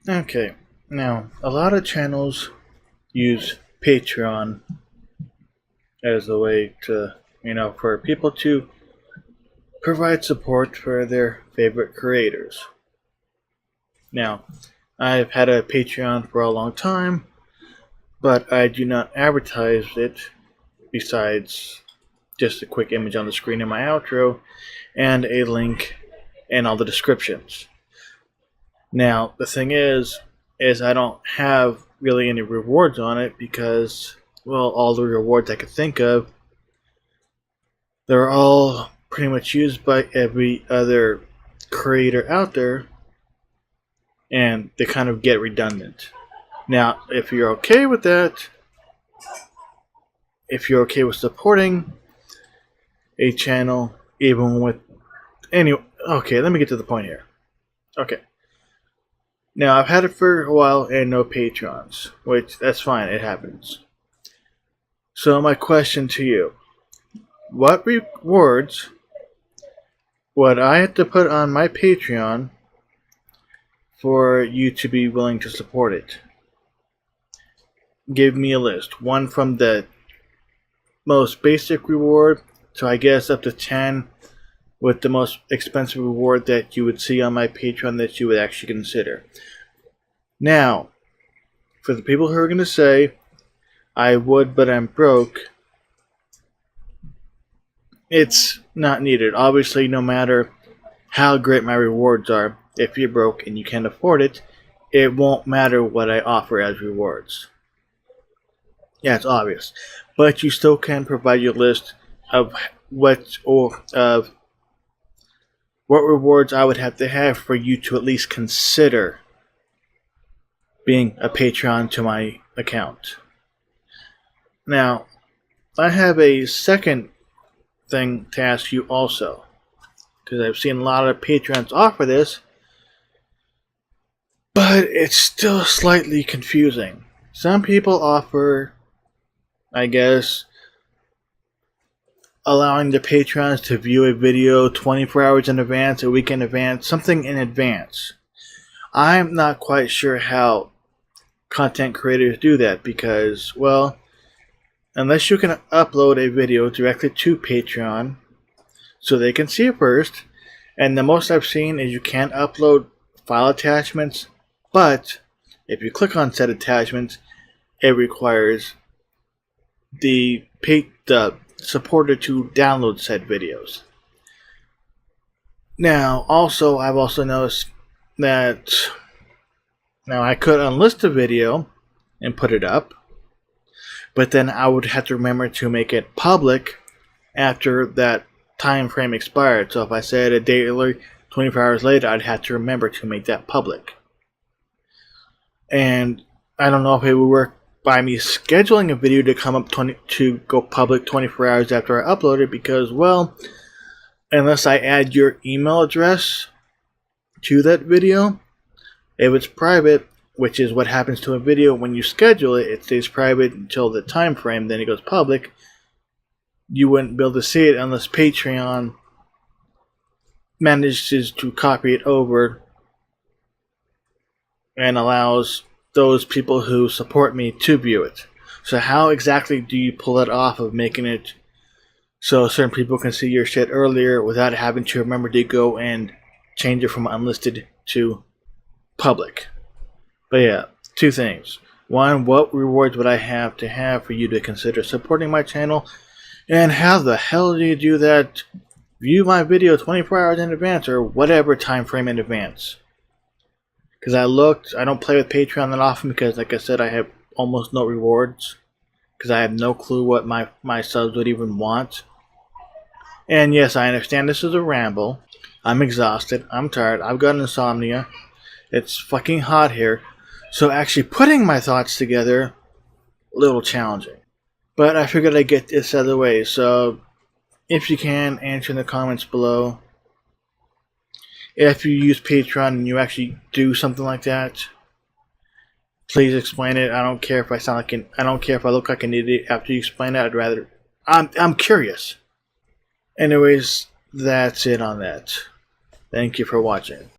Okay, now a lot of channels use Patreon as a way to, for people to provide support for their favorite creators. Now, I've had a Patreon for a long time, but I do not advertise it besides just a quick image on the screen in my outro and a link in all the descriptions. Now, the thing is I don't have really any rewards on it because, well, all the rewards I could think of, they're all pretty much used by every other creator out there, and they kind of get redundant. Now, if you're okay with that, if you're okay with supporting a channel, even with any... Okay, let me get to the point here. Okay. Now, I've had it for a while and no patrons, which, that's fine, it happens. So my question to you, what rewards would I have to put on my Patreon for you to be willing to support it? Give me a list. One from the most basic reward to, I guess, up to 10, with the most expensive reward that you would see on my Patreon that you would actually consider. Now, for the people who are going to say, I would, but I'm broke, it's not needed. Obviously, no matter how great my rewards are, if you're broke and you can't afford it, it won't matter what I offer as rewards. Yeah, it's obvious. But you still can provide your list of what rewards I would have to have for you to at least consider being a Patreon to my account. Now, I have a second thing to ask you also, because I've seen a lot of Patreons offer this, but it's still slightly confusing. Some people offer, I guess, allowing the patrons to view a video 24 hours in advance, a week in advance, something in advance. I'm not quite sure how content creators do that because, well, unless you can upload a video directly to Patreon so they can see it first, and the most I've seen is you can't upload file attachments, but if you click on said attachments, it requires the supporter to download said videos. Now, also, I've also noticed that now I could unlist a video and put it up, but then I would have to remember to make it public after that time frame expired. So if I said a day early, 24 hours later, I'd have to remember to make that public. And I don't know if it would work by me scheduling a video to come up to go public 24 hours after I upload it, because, well, unless I add your email address to that video, if it's private, which is what happens to a video when you schedule it, it stays private until the time frame, then it goes public. You wouldn't be able to see it unless Patreon manages to copy it over and allows those people who support me to view it. So how exactly do you pull it off of making it so certain people can see your shit earlier without having to remember to go and change it from unlisted to public? But yeah, two things. One, what rewards would I have to have for you to consider supporting my channel? And how the hell do you do that? View my video 24 hours in advance or whatever time frame in advance. Because I looked, I don't play with Patreon that often because, like I said, I have almost no rewards. Because I have no clue what my subs would even want. And yes, I understand this is a ramble. I'm exhausted. I'm tired. I've got insomnia. It's fucking hot here. So actually putting my thoughts together, a little challenging. But I figured I'd get this out of the way. So if you can, answer in the comments below. If you use Patreon and you actually do something like that, please explain it. I don't care if I sound like I don't care if I look like an idiot after you explain it. I'd rather... I'm curious. Anyways, that's it on that. Thank you for watching.